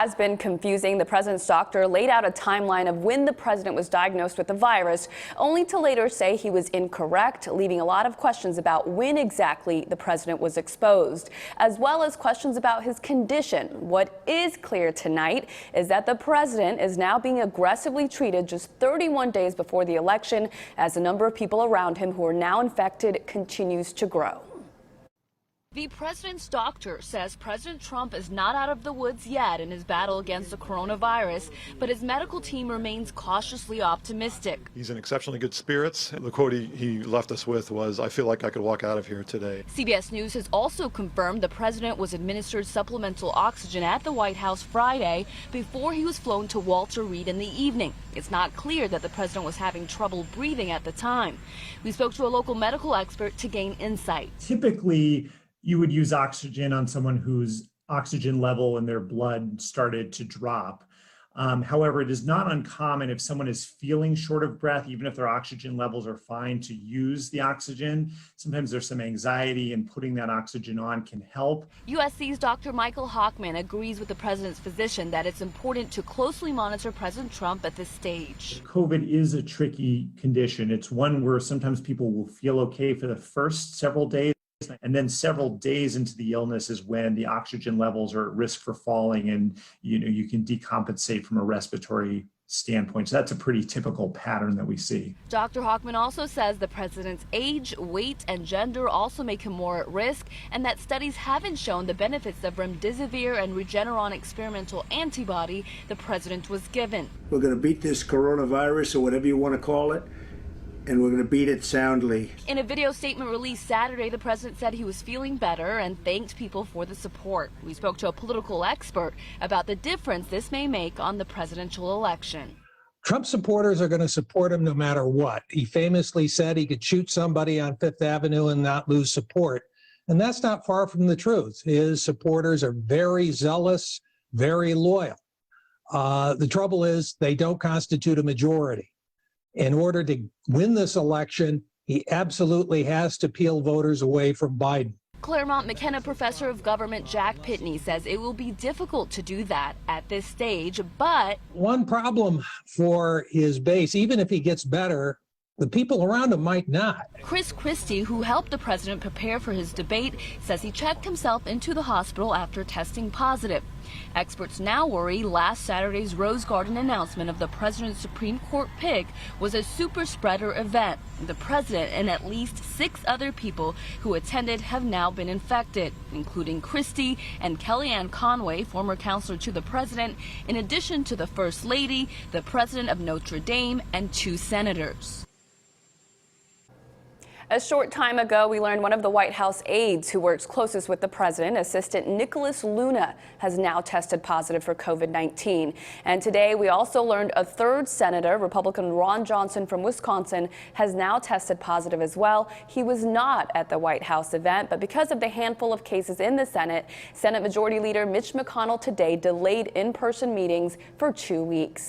Has been confusing. The president's doctor laid out a timeline of when the president was diagnosed with the virus, only to later say he was incorrect, leaving a lot of questions about when exactly the president was exposed, as well as questions about his condition. What is clear tonight is that the president is now being aggressively treated just 31 days before the election, as the number of people around him who are now infected continues to grow. The president's doctor says President Trump is not out of the woods yet in his battle against the coronavirus, but his medical team remains cautiously optimistic. He's in exceptionally good spirits. The quote he left us with was, "I feel like I could walk out of here today." CBS News has also confirmed the president was administered supplemental oxygen at the White House Friday before he was flown to Walter Reed in the evening. It's not clear that the president was having trouble breathing at the time. We spoke to a local medical expert to gain insight. Typically, you would use oxygen on someone whose oxygen level in their blood started to drop. However, it is not uncommon if someone is feeling short of breath, even if their oxygen levels are fine, to use the oxygen. Sometimes there's some anxiety, and putting that oxygen on can help. USC's Dr. Michael Hochman agrees with the president's physician that it's important to closely monitor President Trump at this stage. COVID is a tricky condition. It's one where sometimes people will feel okay for the first several days, and then several days into the illness is when the oxygen levels are at risk for falling, and you can decompensate from a respiratory standpoint. So that's a pretty typical pattern that we see. Dr. Hochman also says the president's age, weight, and gender also make him more at risk, and that studies haven't shown the benefits of remdesivir and Regeneron experimental antibody the president was given. We're going to beat this coronavirus, or whatever you want to call it, and we're going to beat it soundly. In a video statement released Saturday, the president said he was feeling better and thanked people for the support. We spoke to a political expert about the difference this may make on the presidential election. Trump supporters are going to support him no matter what. He famously said he could shoot somebody on Fifth Avenue and not lose support. And that's not far from the truth. His supporters are very zealous, very loyal. The trouble is they don't constitute a majority. In order to win this election, he absolutely has to peel voters away from Biden. Claremont McKenna professor of government Jack Pitney says it will be difficult to do that at this stage, but one problem for his base, even if he gets better, the people around him might not. Chris Christie, who helped the president prepare for his debate, says he checked himself into the hospital after testing positive. Experts now worry last Saturday's Rose Garden announcement of the president's Supreme Court pick was a super spreader event. The president and at least 6 other people who attended have now been infected, including Christie and Kellyanne Conway, former counselor to the president, in addition to the First Lady, the president of Notre Dame, and 2 senators. A short time ago, we learned one of the White House aides who works closest with the president, Assistant Nicholas Luna, has now tested positive for COVID-19. And today, we also learned a 3rd senator, Republican Ron Johnson from Wisconsin, has now tested positive as well. He was not at the White House event, but because of the handful of cases in the Senate, Senate Majority Leader Mitch McConnell today delayed in-person meetings for 2 weeks.